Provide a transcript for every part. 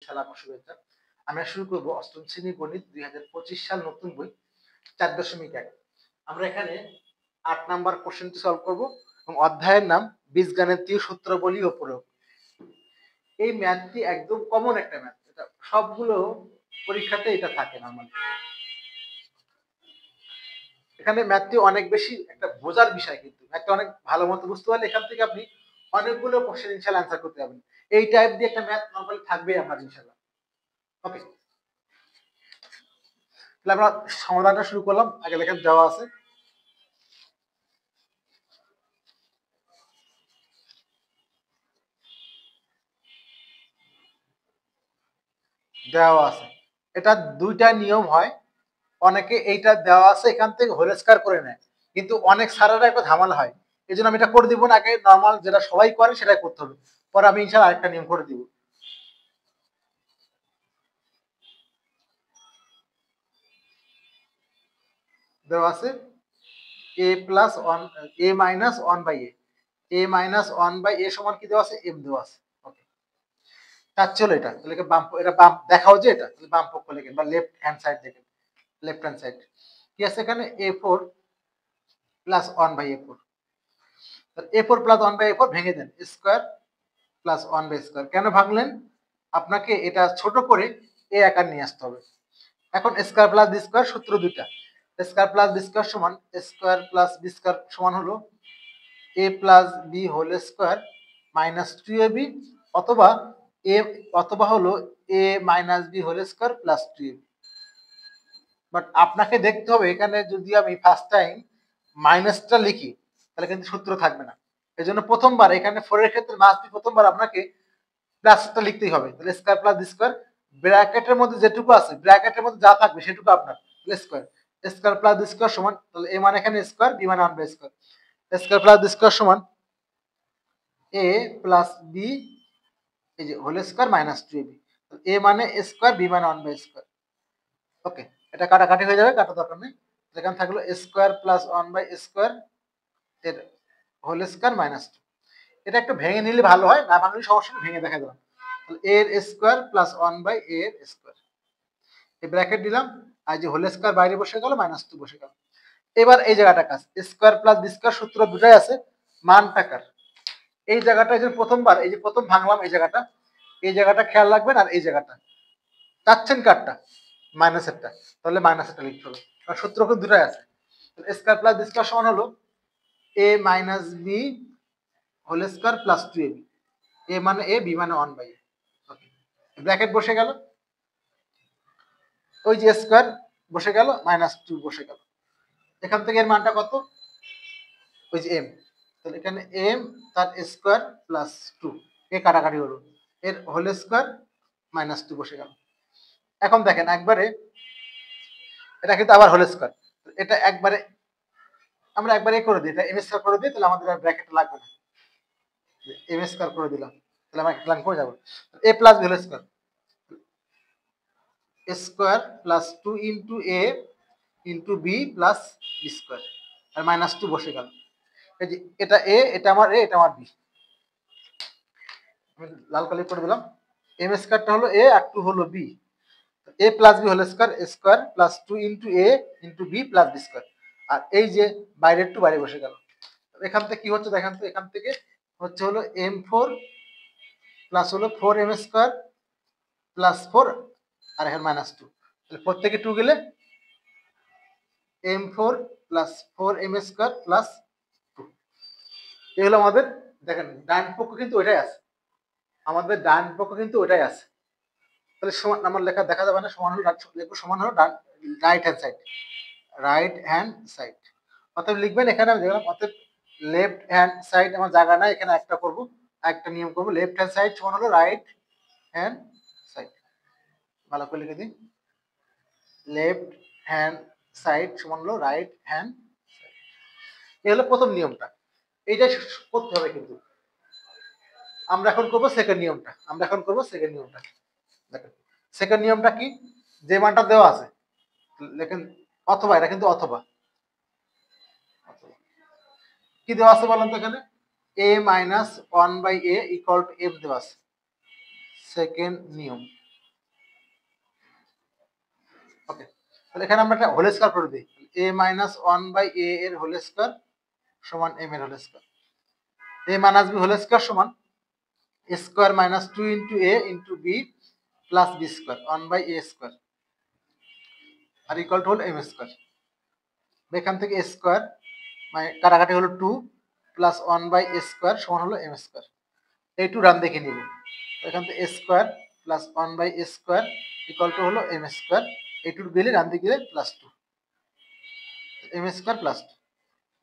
ইনশাআল্লাহ আমার শুভেচ্ছা। আমরা শুরু করব অষ্টম শ্রেণী গণিত 2025 সাল নতুন বই 4.1। আমরা এখানে 8 নাম্বার কোশ্চেনটি সলভ করব এবং অধ্যায়ের নাম বীজগাণিতীয় সূত্রাবলী ও প্রয়োগ। এই ম্যাথটি একদম কমন একটা ম্যাথ, এটা সবগুলো পরীক্ষাতে এটা থাকে নরমালি। এখানে ম্যাথটি অনেক বেশি একটা বোঝার বিষয়, কিন্তু ম্যাথটা অনেক ভালো মতো বুঝতে পারলে এখান থেকে আপনি অনেকগুলো কোশ্চেন ইনশাআল্লাহ অ্যান্সার করতে পারবেন। এই টাইপ দিয়ে একটা ম্যাথ নরমালি থাকবেই আপনার ইনশাআল্লাহ। ওকে, তাহলে আমরা সমাধানটা শুরু করলাম। আগে দেখেন দেওয়া আছে, এটা দুইটা নিয়ম হয়। অনেকে এইটা দেওয়া আছে এখান থেকে হোল স্কয়ার করে নেয়, কিন্তু অনেক স্যারেরা একটা ঝামেলা হয়। এই জন্য আমি এটা করে দিব না, আগে নর্মাল যেটা সবাই করে সেটাই করতে হবে, পরে আমি ইনশাআল্লাহ আরেকটা নিয়ম করে দিব। দেওয়া আছে a plus one a minus one by a minus one by a সমান কি দেওয়া আছে, m দেওয়া আছে। ওকে, তার চলো এটা তাহলে বাম, এটা বাম দেখাও যে এটা তাহলে বাম পক্ষ লেখেন বা লেফট হ্যান্ড সাইড দেখেন। লেফট হ্যান্ড সাইড কি আছে এখানে, a4 plus one by a4। a4 plus one by a4 ভেঙে দেন, square plus one by square. কেন ভাঙলেন? আপনাকে এটা ছোট করে এ আকার নিয়ে আসতে হবে। এখন স্কোয়ার প্লাস বি স্কোয়ার সূত্র দুইটা, স্কোয়ার প্লাস বি স্কোয়ার সমান স্কোয়ার প্লাস বি স্কোয়ার সমান হলো A plus B whole square minus two A B, অথবা এ অথবা হলো A minus B whole square plus two A B. But আপনাকে দেখতে হবে এখানে যদি আমি ফার্স্ট টাইম মাইনাসটা লিখি তাহলে কিন্তু সূত্র থাকবে না। এই জন্য প্রথমবার এখানে ফোরের ক্ষেত্রে মাস্ট প্রথমবার আপনাকে প্লাসটা লিখতেই হবে। তাহলে স্কোয়ার প্লাস স্কোয়ার, ব্র্যাকেটের মধ্যে যেটুকু আছে ব্র্যাকেটের মধ্যে যা থাকবে সেটুকু আপনার, তাহলে স্কোয়ার। স্কোয়ার প্লাস স্কোয়ার সমান, তাহলে এ মানে এখানে স্কোয়ার, বি মানে one by square. Square plus square সমান এ প্লাস বি, এই যে whole square minus two A B. এ মানে স্কোয়ার, বি মানে ওয়ান বাই স্কোয়ার। ওকে, এটা কাটাকাটি হয়ে যাবে, কাটা দরকার নেই। এখানে থাকলো square plus one by square এর হোল স্কোয়ার মাইনাস টু। এটা একটু ভেঙে নিলে ভালো হয়, না ভাঙলে সমস্যা নেই, ভেঙে দেখা দিলাম। এর স্কোয়ার প্লাস ওয়ান বাই এর স্কোয়ার, এই ব্র্যাকেট দিলাম, আর যে হোল স্কোয়ার বাইরে বসে গেল, মাইনাস টু বসে গেল। এবার এই জায়গাটা কাজ, স্কোয়ার প্লাস বি স্কোয়ার সূত্র দুটাই আছে, মান টাকার এই জায়গাটা যে প্রথমবার, এই যে প্রথম ভাঙলাম এই জায়গাটা খেয়াল রাখবেন। আর এই জায়গাটা চাচ্ছেন কারটা, মাইনাসেরটা, তাহলে মাইনাসেরটা লিখতে হবে, কারণ সূত্র কিন্তু দুটাই আছে। স্কোয়ার প্লাস বি স্কোয়ার সমান হলো A minus B whole square plus two A B. এ মানে এ, বি মানে ওয়ান বাই এ। ব্র্যাকেট বসে গেল, ওই যে স্কোয়ার বসে গেল, মাইনাস টু বসে গেল। এখান থেকে এর মানটা কত, ওই যে এম, তাহলে এখানে এম তার স্কোয়ার প্লাস টু, এ কাটাকাটি হলো, এর হোল স্কোয়ার মাইনাস টু বসে গেল। এখন দেখেন একবারে এটা কিন্তু আবার হোল স্কোয়ার, এটা একবারে আমরা একবারে করে দিই, এটা এম স্কোয়ার করে দিই, তাহলে আমাদের আর ব্র্যাকেট লাগবে না। এম স্কোয়ার করে দিলাম, তাহলে আমরা একটা লাইন করে যাবো, A plus B whole square, square plus two into A into B plus B square, আর মাইনাস টু বসে গেল। এই যে এটা এ, এটা আমার এ, এটা আমার বি, আমি লাল কালি করে দিলাম। এম স্কোয়ারটা হলো এ আর টু হলো B, A plus B whole square, square plus two into A into B plus B square. আর এই যে বাইরের টু বাইরে বসে গেল। এখান থেকে কি হচ্ছে দেখেন তো, এখান থেকে হচ্ছে হলো এম ফোর প্লাস হলো four M square plus four, আর এখানে মাইনাস টু, তাহলে ফোর থেকে টু গেলে M four plus four M square plus two. এগুলো আমাদের দেখেন ডান পক্ষ কিন্তু ওইটাই আছে, আমাদের ডান পক্ষ কিন্তু ওইটাই আছে। তাহলে সমান আমার লেখা দেখা যাবে না, সমান হলো সমান হলো right hand side, right hand side. অতএব লিখবেন এখানে আমি দেখলাম, অতএব লেফট হ্যান্ড সাইড আমার জায়গা নাই, এখানে একটা করবো, একটা নিয়ম করবো, লেফট হ্যান্ড সাইড সমান হলো রাইট হ্যান্ড সাইড। ভালো করে লিখে দিন, লেফট হ্যান্ড সাইড সমান হলো রাইট হ্যান্ড সাইড। এই হলো প্রথম নিয়মটা, এইটাই করতে হবে। কিন্তু আমরা এখন করবো সেকেন্ড নিয়মটা, দেখেন সেকেন্ড নিয়মটা কি, যে মানটা দেওয়া আছে লেখেন অথবা, এটা কিন্তু অথবা কি দেওয়া আছে বলেন তো, এখানে A minus one by A equal to F দেওয়া আছে, সেকেন্ড নিয়ম। ওকে, তাহলে এখানে আমরা একটা হোল স্কয়ার করে দিই। a মাইনাস 1/a এর হোল স্কয়ার সমান m এর whole square. a minus b whole square সমান a square minus 2 into a into b plus b square 1/a square আর ইকুয়াল টু হল m স্কয়ার। এখান থেকে a স্কয়ার মানে কাটাকাটি হলো 2 প্লাস 1/a স্কয়ার সমান হলো m স্কয়ার। এই টু ডান দিকে নিব, এখান থেকে a square plus 1/a square equal to হলো m স্কয়ার। এই টু গেলে ডান দিকে গেলে প্লাস 2 m স্কয়ার প্লাস 2।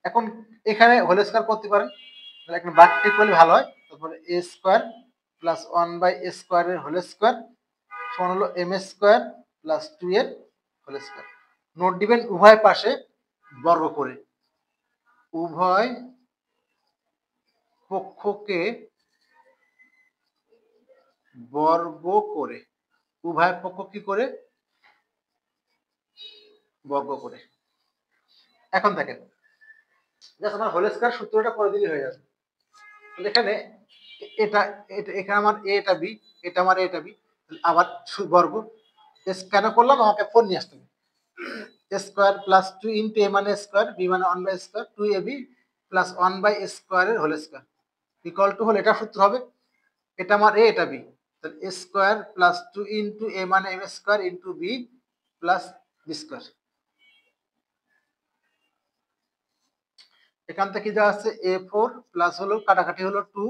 এখন এখানে হোল স্কয়ার করতে পারেন, তাহলে একটা বাঘটি করলে ভালো হয়। তারপরে a square plus 1/a square এর হোল স্কয়ার সমান হলো m স্কয়ার প্লাস 2 এর হোল স্কয়ার। নোট দিবেন উভয় পাশে বর্গ করে, উভয় পক্ষকে বর্গ করে, উভয় পক্ষ কি করে বর্গ করে। এখন দেখেন জাস্ট আমার হোল স্কয়ার সূত্রটা করে দিলে হয়ে যাবে। তাহলে এখানে এটা এটা এখানে আমার a এটা b, এটা আমার a এটা b, আবার বর্গ এস কেন করলাম, আমাকে 4 নিয়ে আসতে হবে। a square plus 2 into a মানে স্কয়ার, b মানে 1/a square, 2ab plus 1/a square এর হোল স্কয়ার ইকুয়াল টু হল এটা সূত্র হবে। এটা আমার a এটা b, তাহলে a square plus 2 into a মানে m square into b plus b square. এখান থেকে যা আছে a4 প্লাস হলো কাটাকাটি হলো 2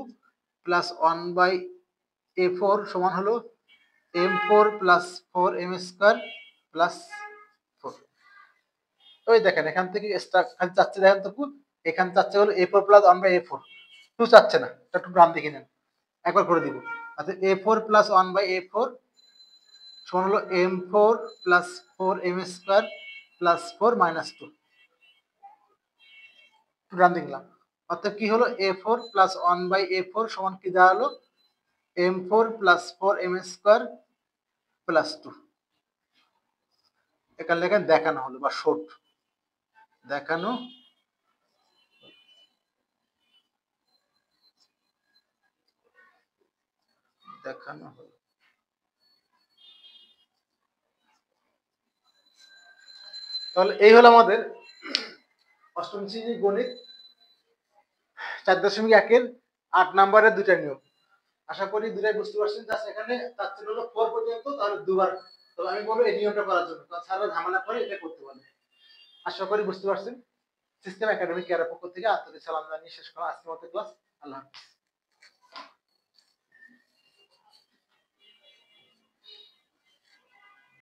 প্লাস 1/a4 সমান হলো m4 plus 4m square plus 4। ওই দেখেন এখান থেকে খালি চাচ্ছে, দেখেন তো এখান চাচ্ছে হলো a4 প্লাস 1/a4, 2 চাচ্ছে না, এটা একটু ডান দিকে নেন, একবার করে দিব। আচ্ছা a4 প্লাস 1/a4 সমান হলো m4 plus 4m square plus 4 minus 2, ডান দিলাম। অর্থাৎ কি হলো a4 প্লাস 1/a4 সমান কি দাঁড়ালো m4 plus 4m square plus 2। এখানে লেখেন দেখানো হলো বা শর্ট দেখানো দেখানো হলো। তাহলে এই হলো আমাদের অষ্টম শ্রেণীর গণিত 4.1 এর 8 নম্বরের দুটা নিয়ম। আশা করি দুটাই বুঝতে পারছেন। জাস্ট এখানে তার ছিল হলো 4 পর্যন্ত, তাহলে দুবার, তবে আমি বলবো এই নিয়মটা করার জন্য, কারণ স্যাররা ঝামেলা করে এটা করতে পারে। আশা করি বুঝতে পারছেন। সিস্টেম একাডেমিক কেয়ারের পক্ষ থেকে আন্তরিক সালাম জানিয়ে শেষ করা আজকের মতো ক্লাস। আল্লাহ হাফেজ।